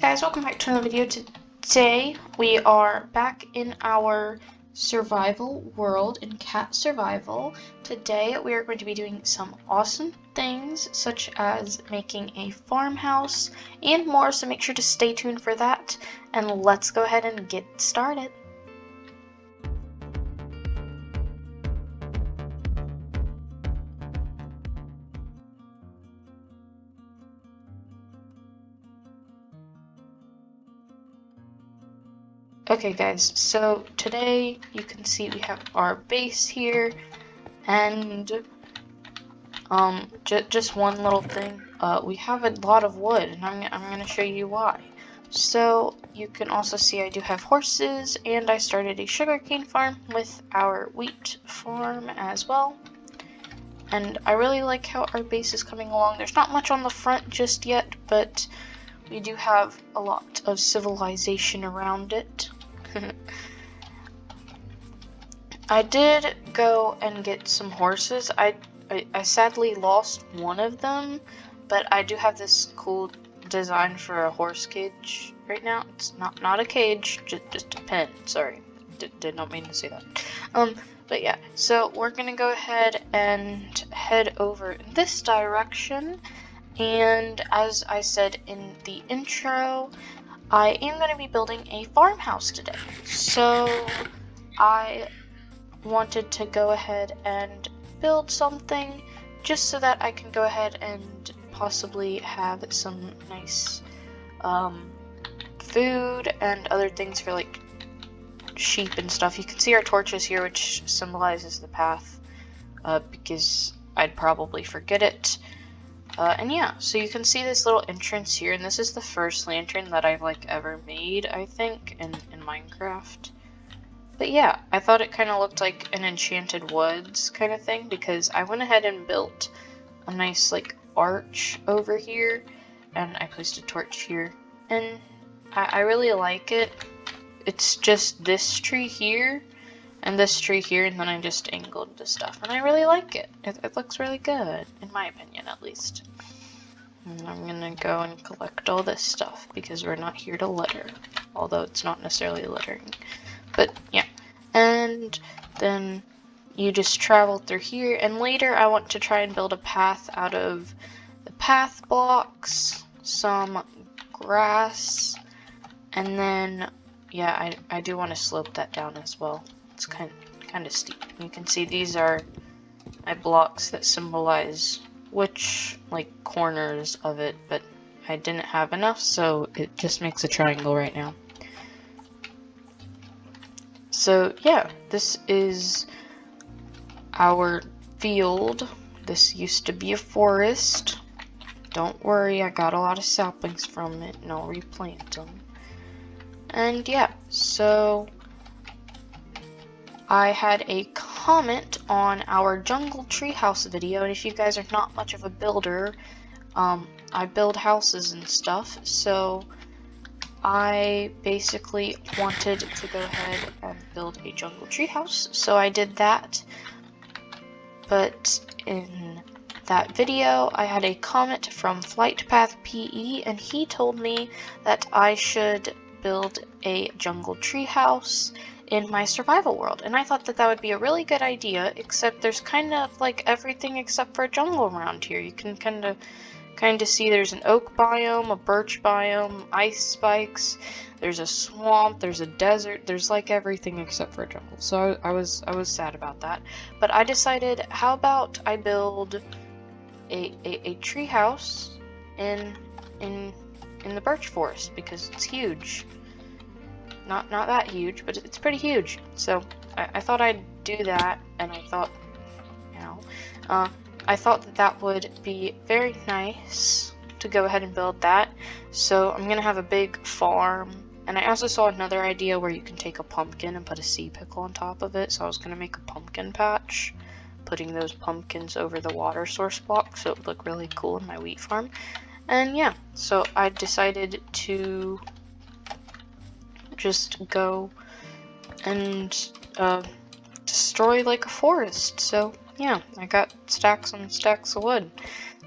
Guys, welcome back to another video. Today we are back in our survival world in cat survival. Today we are going to be doing some awesome things such as making a farmhouse and more, so make sure to stay tuned for that, and let's go ahead and get started. Okay guys, so today you can see we have our base here, and just one little thing, we have a lot of wood, and I'm gonna show you why. So you can also see I do have horses, and I started a sugarcane farm with our wheat farm as well. And I really like how our base is coming along. There's not much on the front just yet, but we do have a lot of civilization around it. I did go and get some horses. I sadly lost one of them, but I do have this cool design for a horse cage right now. It's not a cage, just a pen. Sorry, did not mean to say that. But yeah, so we're gonna go ahead and head over in this direction. And as I said in the intro, I am going to be building a farmhouse today. So I wanted to go ahead and build something just so that I can go ahead and possibly have some nice food and other things for like sheep and stuff. You can see our torches here, which symbolizes the path, because I'd probably forget it. And yeah, so you can see this little entrance here, and this is the first lantern that I've like ever made, I think, in Minecraft. But yeah, I thought it kind of looked like an enchanted woods kind of thing, because I went ahead and built a nice like arch over here, and I placed a torch here, and I really like it. It's just this tree here and this tree here, and then I just angled the stuff, and I really like it. It looks really good, in my opinion at least. And I'm gonna go and collect all this stuff because we're not here to litter, although it's not necessarily littering. But yeah, and then you just travel through here, and later I want to try and build a path out of the path blocks, some grass, and then yeah, I do want to slope that down as well. It's kind of steep. You can see these are my blocks that symbolize which like corners of it, but I didn't have enough, so it just makes a triangle right now. So yeah, this is our field. This used to be a forest. Don't worry, I got a lot of saplings from it, and I'll replant them. And yeah, so I had a comment on our jungle treehouse video, and if you guys are not much of a builder, I build houses and stuff, so I basically wanted to go ahead and build a jungle treehouse, so I did that. But in that video, I had a comment from FlightpathPE, and he told me that I should build a jungle treehouse in my survival world, and I thought that that would be a really good idea, except there's kind of like everything except for a jungle around here. You can kind of see there's an oak biome, a birch biome, ice spikes, there's a swamp, there's a desert, there's like everything except for a jungle. So I was sad about that, but I decided, how about I build a tree house in the birch forest, because it's huge. Not that huge, but it's pretty huge. So I thought I'd do that, and I thought, you know, I thought that would be very nice to go ahead and build that. So I'm gonna have a big farm, and I also saw another idea where you can take a pumpkin and put a sea pickle on top of it. So I was gonna make a pumpkin patch, putting those pumpkins over the water source block, so it would look really cool in my wheat farm. And yeah, so I decided to just go and destroy like a forest. So yeah, I got stacks and stacks of wood.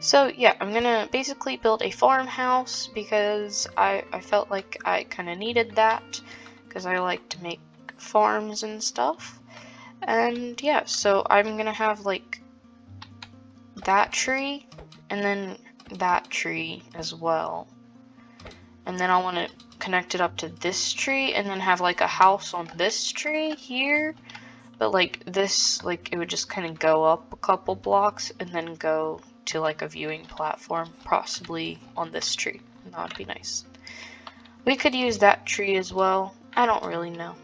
So yeah, I'm gonna basically build a farmhouse because I felt like I kind of needed that because I like to make farms and stuff. And yeah, so I'm gonna have like that tree and then that tree as well. And then I want to connect it up to this tree and then have like a house on this tree here. But like this, like it would just kind of go up a couple blocks and then go to like a viewing platform, possibly on this tree. That would be nice. We could use that tree as well. I don't really know.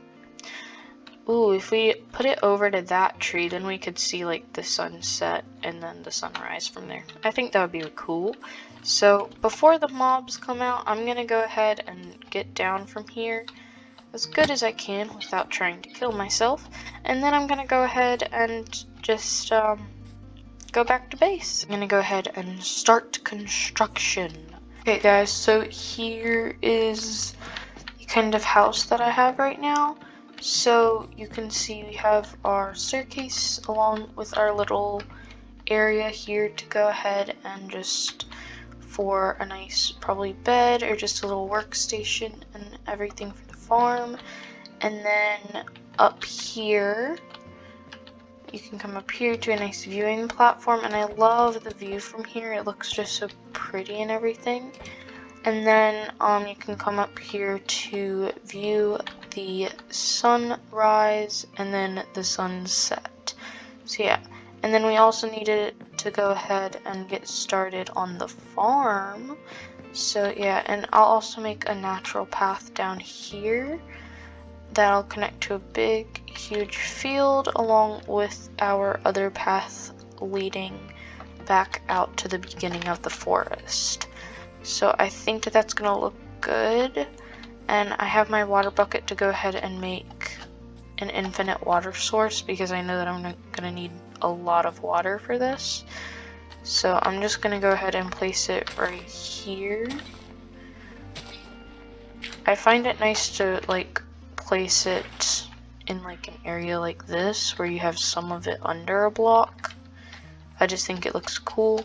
Ooh, if we put it over to that tree, then we could see like the sunset and then the sunrise from there. I think that would be cool. So before the mobs come out, I'm gonna go ahead and get down from here as good as I can without trying to kill myself. And then I'm gonna go ahead and just go back to base. I'm gonna go ahead and start construction. Okay guys, so here is the kind of house that I have right now. So you can see we have our staircase along with our little area here to go ahead and just for a nice probably bed or just a little workstation and everything for the farm. And then up here you can come up here to a nice viewing platform, and I love the view from here. It looks just so pretty and everything. And then you can come up here to view the sunrise and then the sunset. So yeah, and then we also needed to go ahead and get started on the farm. So yeah, and I'll also make a natural path down here that'll connect to a big, huge field along with our other path leading back out to the beginning of the forest. So I think that that's gonna look good. And I have my water bucket to go ahead and make an infinite water source because I know that I'm gonna need a lot of water for this. So I'm just gonna go ahead and place it right here. I find it nice to like place it in like an area like this where you have some of it under a block. I just think it looks cool.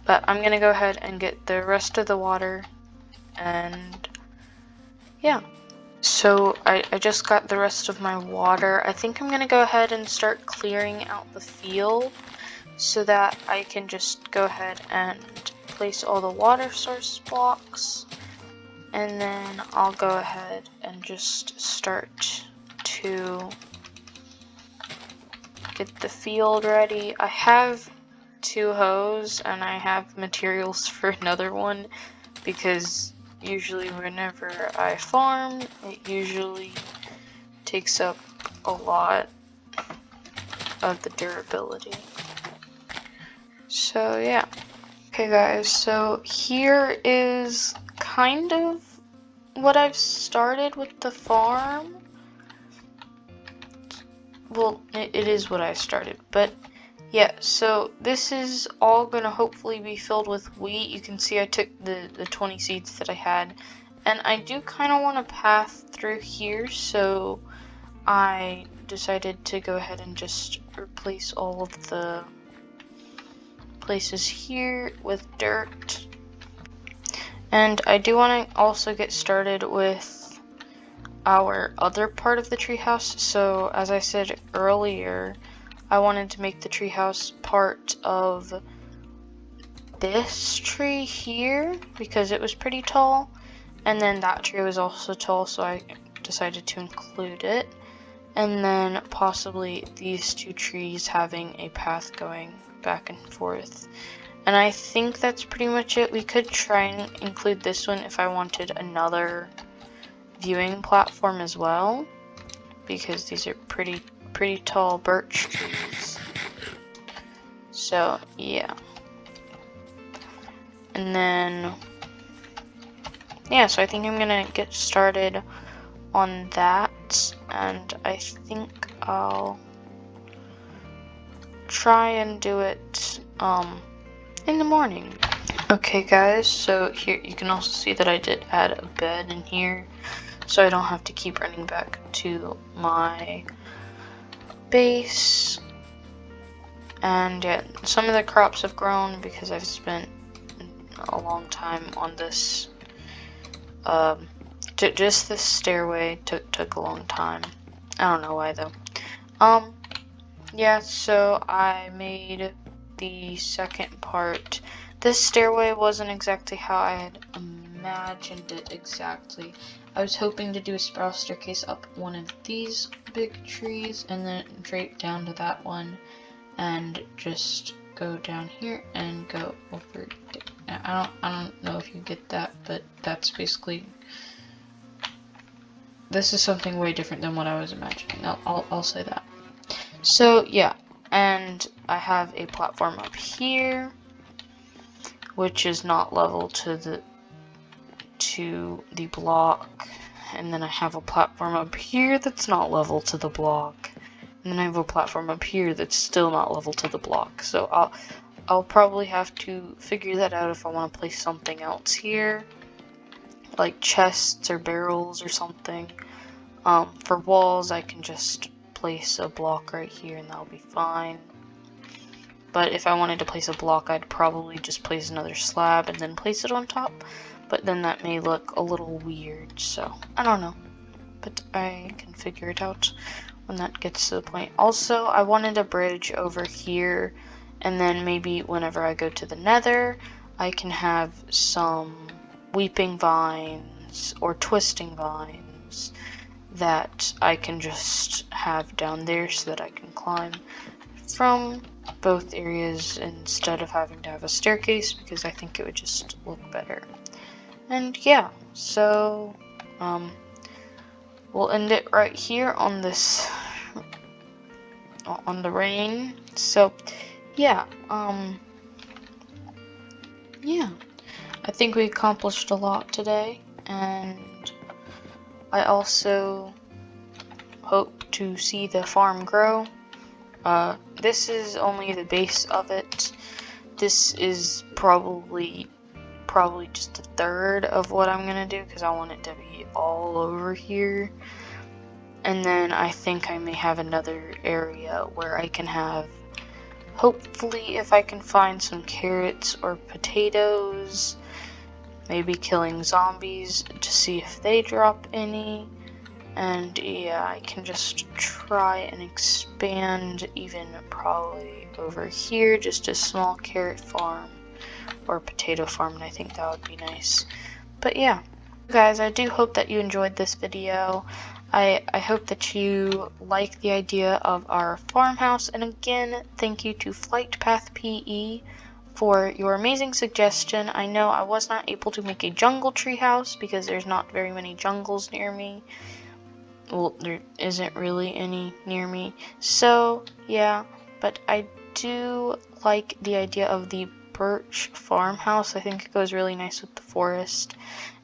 But I'm gonna go ahead and get the rest of the water, and yeah. So I just got the rest of my water. I think I'm gonna go ahead and start clearing out the field so that I can just go ahead and place all the water source blocks. And then I'll go ahead and just start to get the field ready. I have 2 hoes and I have materials for another one because usually whenever I farm, it usually takes up a lot of the durability. So yeah. Okay guys, so here is kind of what I've started with the farm. Well, it is what I started, but yeah, so this is all gonna hopefully be filled with wheat. You can see I took the 20 seeds that I had, and I do kind of want to path through here, so I decided to go ahead and just replace all of the places here with dirt. And I do want to also get started with our other part of the treehouse. So as I said earlier, I wanted to make the treehouse part of this tree here because it was pretty tall, and then that tree was also tall, so I decided to include it. And then possibly these 2 trees having a path going back and forth. And I think that's pretty much it. We could try and include this one if I wanted another viewing platform as well, because these are pretty tall birch trees. So yeah. And then yeah, so I think I'm gonna get started on that, and I think I'll try and do it in the morning. Okay guys, so here you can also see that I did add a bed in here so I don't have to keep running back to my base. And yeah, some of the crops have grown because I've spent a long time on this. Just this stairway took a long time. I don't know why though. Yeah, so I made the second part. This stairway wasn't exactly how I had imagined it exactly. I was hoping to do a spiral staircase up one of these big trees and then drape down to that one and just go down here and go over. I don't know if you get that, but that's basically. This is something way different than what I was imagining. I'll say that. So yeah, and I have a platform up here, which is not level to the block, and then I have a platform up here that's not level to the block, and then I have a platform up here that's still not level to the block. So I'll probably have to figure that out if I want to place something else here, like chests or barrels or something. For walls, I can just place a block right here and that'll be fine. But if I wanted to place a block, I'd probably just place another slab and then place it on top. But then that may look a little weird, so I don't know. But I can figure it out when that gets to the point. Also, I wanted a bridge over here, and then maybe whenever I go to the nether, I can have some weeping vines or twisting vines that I can just have down there so that I can climb from both areas instead of having to have a staircase, because I think it would just look better. And yeah, so we'll end it right here on this on the rain. So yeah, yeah, I think we accomplished a lot today, and I also hope to see the farm grow. This is only the base of it. This is probably just a third of what I'm gonna do, because I want it to be all over here. And then I think I may have another area where I can have, hopefully if I can find some carrots or potatoes, maybe killing zombies to see if they drop any. And yeah, I can just try and expand even probably over here, just a small carrot farm or potato farm, and I think that would be nice. But yeah, guys, I do hope that you enjoyed this video. I hope that you like the idea of our farmhouse, and again, thank you to FlightpathPE for your amazing suggestion. I know I was not able to make a jungle treehouse because there's not very many jungles near me. Well, there isn't really any near me. So yeah, but I do like the idea of the birch farmhouse. I think it goes really nice with the forest,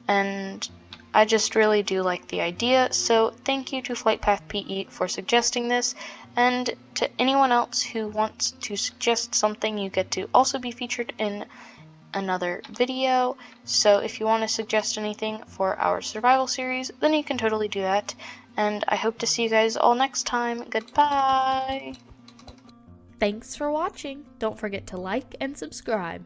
and I just really do like the idea. So thank you to FlightpathPE for suggesting this, and to anyone else who wants to suggest something, you get to also be featured in another video. So if you want to suggest anything for our survival series, then you can totally do that. And I hope to see you guys all next time. Goodbye! Thanks for watching. Don't forget to like and subscribe.